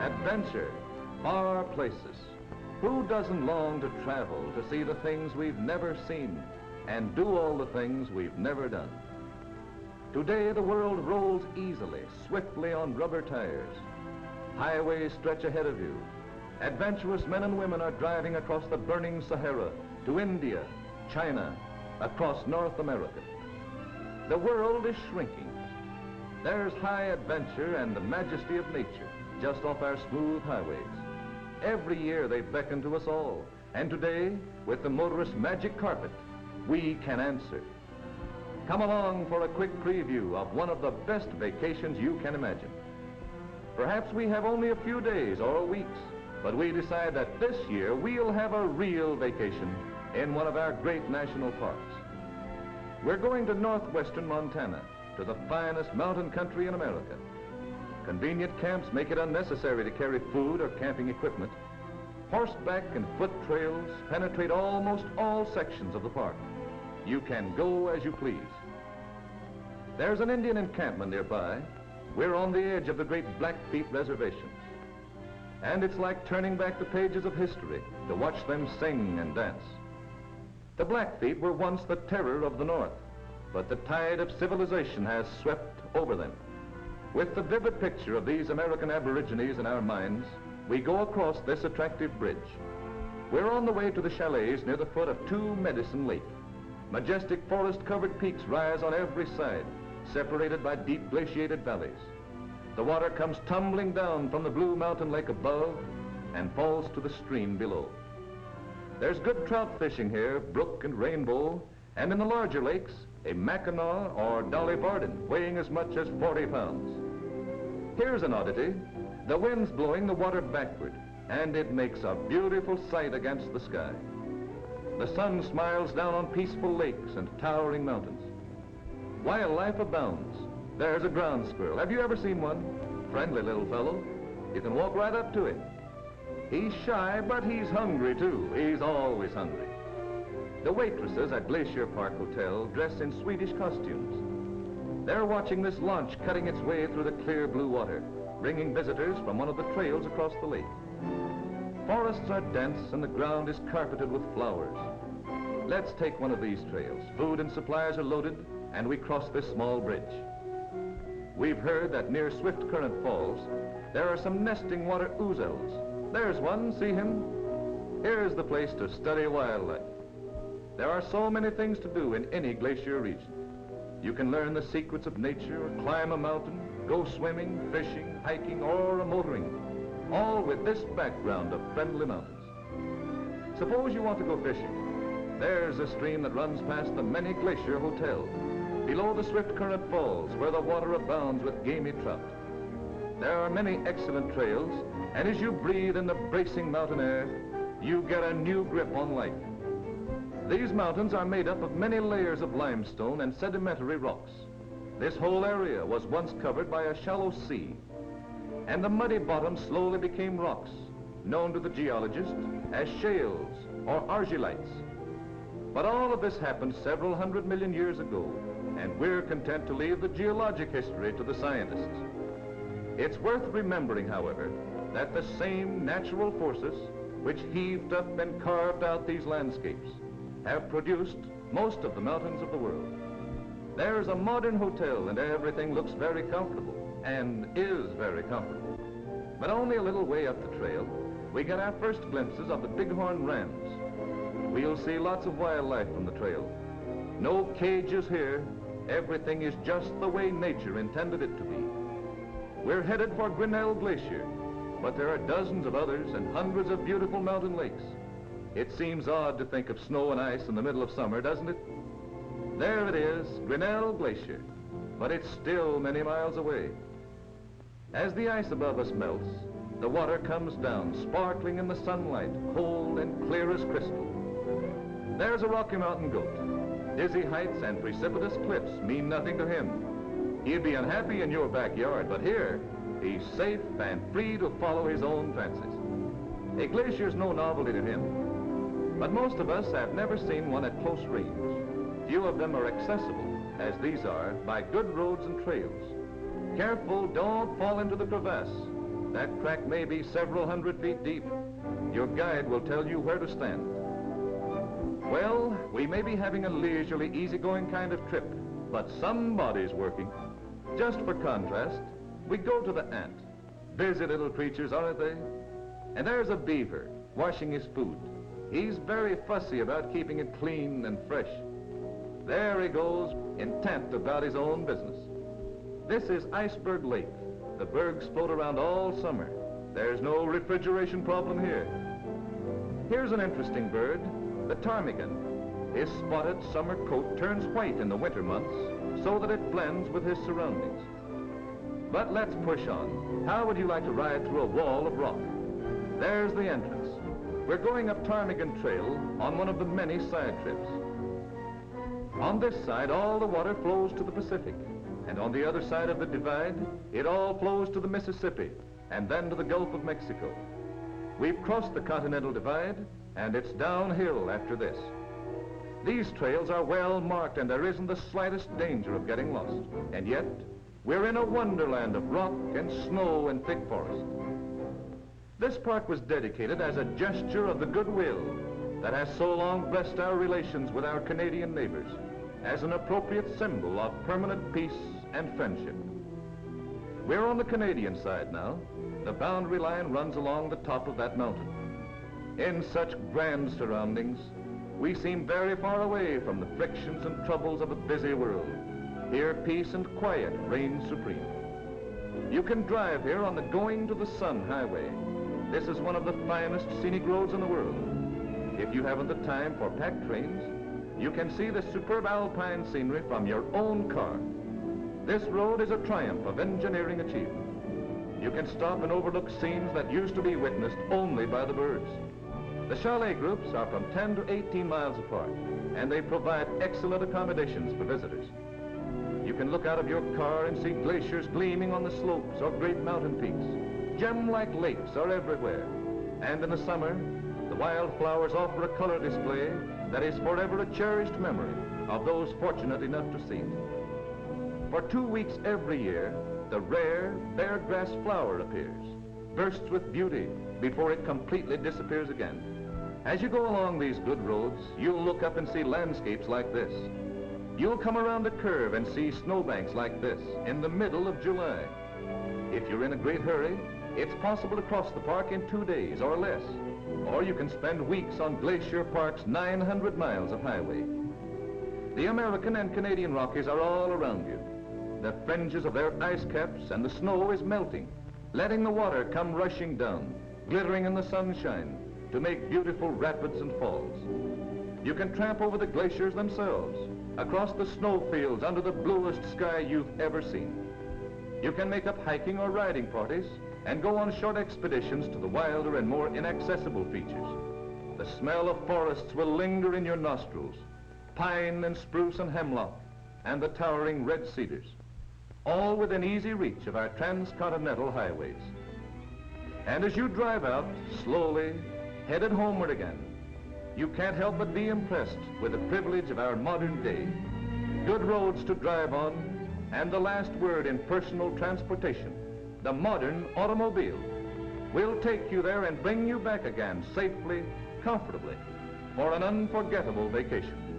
adventure, far places. Who doesn't long to travel, to see the things we've never seen, and do all the things we've never done? Today, the world rolls easily, swiftly on rubber tires. Highways stretch ahead of you. Adventurous men and women are driving across the burning Sahara to India, China, across North America. The world is shrinking. There's high adventure and the majesty of nature just off our smooth highways. Every year they beckon to us all, and today, with the motorist magic carpet, we can answer. Come along for a quick preview of one of the best vacations you can imagine. Perhaps we have only a few days or weeks, but we decide that this year we'll have a real vacation in one of our great national parks. We're going to northwestern Montana, to the finest mountain country in America. Convenient camps make it unnecessary to carry food or camping equipment. Horseback and foot trails penetrate almost all sections of the park. You can go as you please. There's an Indian encampment nearby. We're on the edge of the great Blackfeet Reservation. And it's like turning back the pages of history to watch them sing and dance. The Blackfeet were once the terror of the North, but the tide of civilization has swept over them. With the vivid picture of these American Aborigines in our minds, we go across this attractive bridge. We're on the way to the chalets near the foot of Two Medicine Lake. Majestic forest-covered peaks rise on every side, separated by deep glaciated valleys. The water comes tumbling down from the blue mountain lake above and falls to the stream below. There's good trout fishing here, brook and rainbow, and in the larger lakes, a Mackinaw or Dolly Varden weighing as much as 40 pounds. Here's an oddity. The wind's blowing the water backward, and it makes a beautiful sight against the sky. The sun smiles down on peaceful lakes and towering mountains. Wildlife abounds. There's a ground squirrel. Have you ever seen one? Friendly little fellow. You can walk right up to him. He's shy, but he's hungry too. He's always hungry. The waitresses at Glacier Park Hotel dress in Swedish costumes. They're watching this launch cutting its way through the clear blue water, bringing visitors from one of the trails across the lake. Forests are dense and the ground is carpeted with flowers. Let's take one of these trails. Food and supplies are loaded, and we cross this small bridge. We've heard that near Swift Current Falls, there are some nesting water ouzels. There's one, see him? Here's the place to study wildlife. There are so many things to do in any glacier region. You can learn the secrets of nature, or climb a mountain, go swimming, fishing, hiking, or motoring, all with this background of friendly mountains. Suppose you want to go fishing. There's a stream that runs past the many Glacier Hotel, below the Swift Current Falls, where the water abounds with gamey trout. There are many excellent trails, and as you breathe in the bracing mountain air, you get a new grip on life. These mountains are made up of many layers of limestone and sedimentary rocks. This whole area was once covered by a shallow sea, and the muddy bottom slowly became rocks, known to the geologist as shales or argillites. But all of this happened several 100 million years ago, and we're content to leave the geologic history to the scientists. It's worth remembering, however, that the same natural forces which heaved up and carved out these landscapes have produced most of the mountains of the world. There's a modern hotel and everything looks very comfortable, and is very comfortable. But only a little way up the trail, we get our first glimpses of the bighorn rams. We'll see lots of wildlife from the trail. No cages here. Everything is just the way nature intended it to be. We're headed for Grinnell Glacier, but there are dozens of others and hundreds of beautiful mountain lakes. It seems odd to think of snow and ice in the middle of summer, doesn't it? There it is, Grinnell Glacier, but it's still many miles away. As the ice above us melts, the water comes down, sparkling in the sunlight, cold and clear as crystal. There's a Rocky Mountain goat. Dizzy heights and precipitous cliffs mean nothing to him. He'd be unhappy in your backyard, but here, he's safe and free to follow his own fancies. A glacier's no novelty to him. But most of us have never seen one at close range. Few of them are accessible, as these are, by good roads and trails. Careful, don't fall into the crevasse. That crack may be several hundred feet deep. Your guide will tell you where to stand. Well, we may be having a leisurely, easygoing kind of trip, but somebody's working. Just for contrast, we go to the ant. Busy little creatures, aren't they? And there's a beaver washing his food. He's very fussy about keeping it clean and fresh. There he goes, intent about his own business. This is Iceberg Lake. The bergs float around all summer. There's no refrigeration problem here. Here's an interesting bird, the ptarmigan. His spotted summer coat turns white in the winter months so that it blends with his surroundings. But let's push on. How would you like to ride through a wall of rock? There's the entrance. We're going up Ptarmigan Trail on one of the many side trips. On this side, all the water flows to the Pacific. And on the other side of the divide, it all flows to the Mississippi and then to the Gulf of Mexico. We've crossed the Continental Divide, and it's downhill after this. These trails are well marked, and there isn't the slightest danger of getting lost. And yet, we're in a wonderland of rock and snow and thick forest. This park was dedicated as a gesture of the goodwill that has so long blessed our relations with our Canadian neighbors, as an appropriate symbol of permanent peace and friendship. We're on the Canadian side now. The boundary line runs along the top of that mountain. In such grand surroundings, we seem very far away from the frictions and troubles of a busy world. Here, peace and quiet reign supreme. You can drive here on the Going to the Sun Highway. This is one of the finest scenic roads in the world. If you haven't the time for packed trains, you can see the superb alpine scenery from your own car. This road is a triumph of engineering achievement. You can stop and overlook scenes that used to be witnessed only by the birds. The chalet groups are from 10 to 18 miles apart, and they provide excellent accommodations for visitors. You can look out of your car and see glaciers gleaming on the slopes or great mountain peaks. Gem-like lakes are everywhere. And in the summer, the wildflowers offer a color display that is forever a cherished memory of those fortunate enough to see it. For 2 weeks every year, the rare bare grass flower appears, bursts with beauty before it completely disappears again. As you go along these good roads, you'll look up and see landscapes like this. You'll come around a curve and see snowbanks like this in the middle of July. If you're in a great hurry, it's possible to cross the park in 2 days or less. Or you can spend weeks on Glacier Park's 900 miles of highway. The American and Canadian Rockies are all around you. The fringes of their ice caps and the snow is melting, letting the water come rushing down, glittering in the sunshine to make beautiful rapids and falls. You can tramp over the glaciers themselves, across the snowfields under the bluest sky you've ever seen. You can make up hiking or riding parties and go on short expeditions to the wilder and more inaccessible features. The smell of forests will linger in your nostrils, pine and spruce and hemlock, and the towering red cedars, all within easy reach of our transcontinental highways. And as you drive out, slowly, headed homeward again, you can't help but be impressed with the privilege of our modern day. Good roads to drive on, and the last word in personal transportation, the modern automobile, will take you there and bring you back again safely, comfortably, for an unforgettable vacation.